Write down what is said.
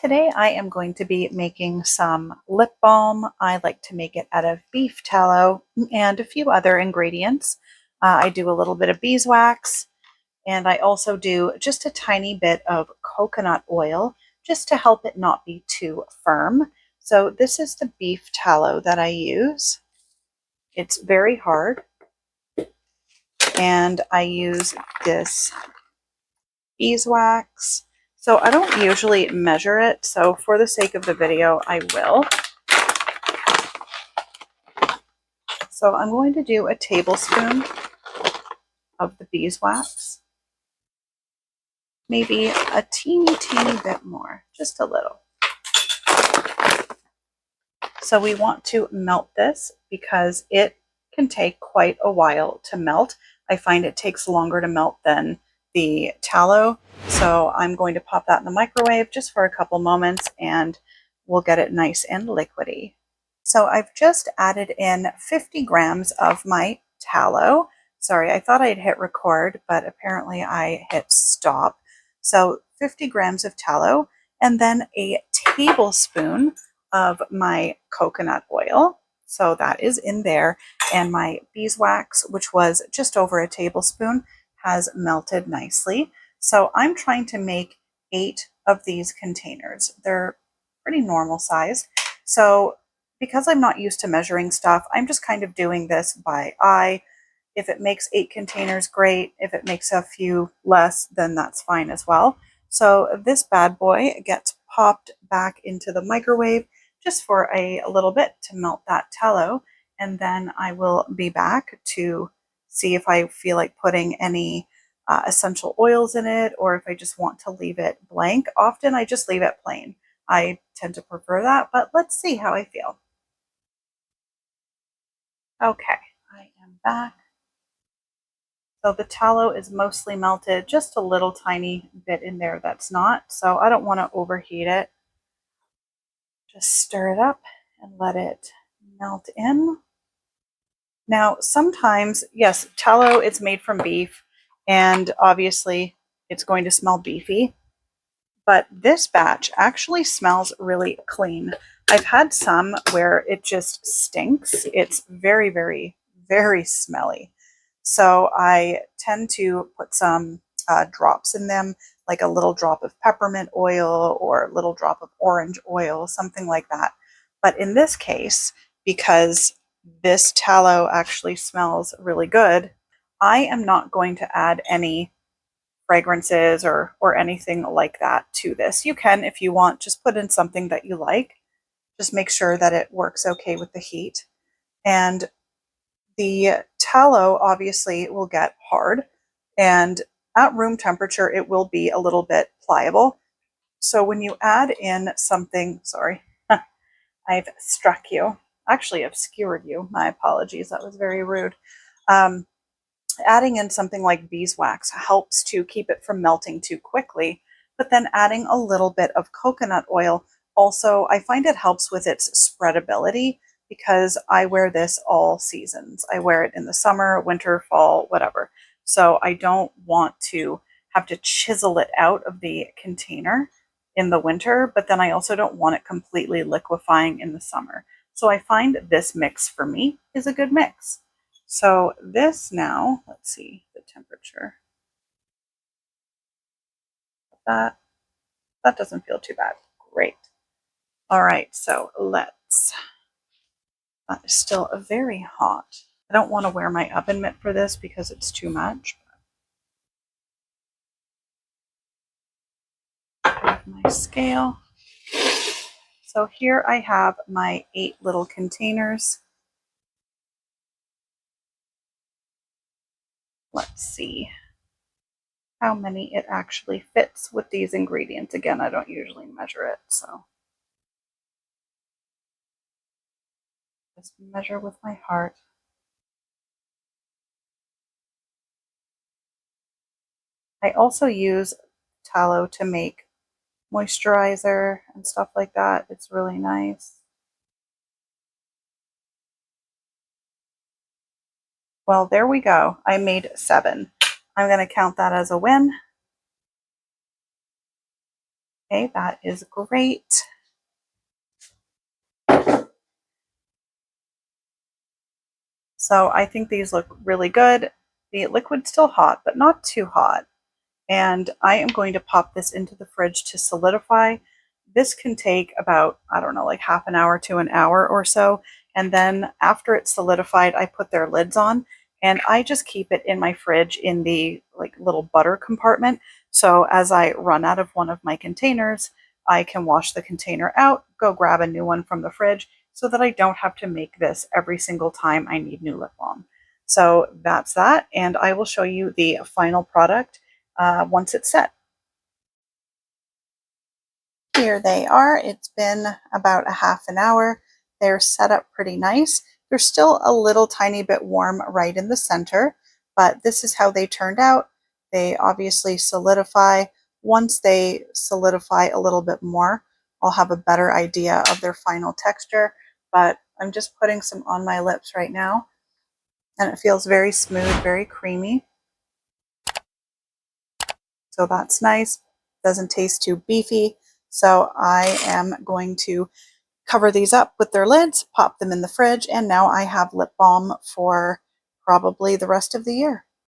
Today I am going to be making some lip balm. I like to make it out of beef tallow and a few other ingredients. I do a little bit of beeswax, and I also do just a tiny bit of coconut oil just to help it not be too firm. So this is the beef tallow that I use. It's very hard, and I use this beeswax. So I don't usually measure it, so for the sake of the video, I will. So I'm going to do a tablespoon of the beeswax, maybe a teeny bit more, just a little. So we want to melt this because it can take quite a while to melt. I find it takes longer to melt than the tallow. So I'm going to pop that in the microwave just for a couple moments and we'll get it nice and liquidy. So I've just added in 50 grams of my tallow. Sorry, I thought I'd hit record, but apparently I hit stop. So 50 grams of tallow and then a tablespoon of my coconut oil. So that is in there. And my beeswax, which was just over a tablespoon, has melted nicely. So I'm trying to make 8 of these containers. They're pretty normal sized. So because I'm not used to measuring stuff, I'm just kind of doing this by eye. If it makes 8 containers, great. If it makes a few less, then that's fine as well. So this bad boy gets popped back into the microwave just for a little bit to melt that tallow. And then I will be back to see if I feel like putting any essential oils in it or if I just want to leave it blank. Often I just leave it plain. I tend to prefer that, but let's see how I feel. Okay, I am back. So the tallow is mostly melted, just a little tiny bit in there that's not. So I don't want to overheat it. Just stir it up and let it melt in. Now, sometimes, yes, tallow, it's made from beef, and obviously it's going to smell beefy, but this batch actually smells really clean. I've had some where it just stinks. It's very smelly. So I tend to put some drops in them, like a little drop of peppermint oil or a little drop of orange oil, something like that. But in this case, because this tallow actually smells really good, I am not going to add any fragrances or anything like that to this. You can, if you want, just put in something that you like. Just make sure that it works okay with the heat. And the tallow obviously will get hard, and at room temperature, it will be a little bit pliable. So when you add in something, sorry, I've struck you, actually obscured you. My apologies. That was very rude. Um, Adding in something like beeswax helps to keep it from melting too quickly, but then adding a little bit of coconut oil also, I find it helps with its spreadability because I wear this all seasons. I wear it in the summer, winter, fall, whatever. So I don't want to have to chisel it out of the container in the winter, but then I also don't want it completely liquefying in the summer. So I find this mix for me is a good mix. So this now, let's see the temperature. That doesn't feel too bad. Great. All right, so let's, that is still very hot. I don't want to wear my oven mitt for this because it's too much. Grab my scale. So here I have my 8 little containers. Let's see how many it actually fits with these ingredients. Again, I don't usually measure it, so just measure with my heart. I also use tallow to make moisturizer and stuff like that. It's really nice. Well, there we go. I made 7. I'm going to count that as a win. Okay, that is great. So I think these look really good. The liquid's still hot, but not too hot. And I am going to pop this into the fridge to solidify. This can take about, I don't know, like half an hour to an hour or so. And then after it's solidified, I put their lids on and I just keep it in my fridge in the like little butter compartment. So as I run out of one of my containers, I can wash the container out, go grab a new one from the fridge so that I don't have to make this every single time I need new lip balm. So that's that. And I will show you the final product once it's set. Here they are. It's been about a half an hour. They're set up pretty nice. They're still a little tiny bit warm right in the center, but this is how they turned out. They obviously solidify. Once they solidify a little bit more, I'll have a better idea of their final texture, but I'm just putting some on my lips right now, and it feels very smooth, very creamy. So that's nice. Doesn't taste too beefy. So I am going to cover these up with their lids, pop them in the fridge, and now I have lip balm for probably the rest of the year.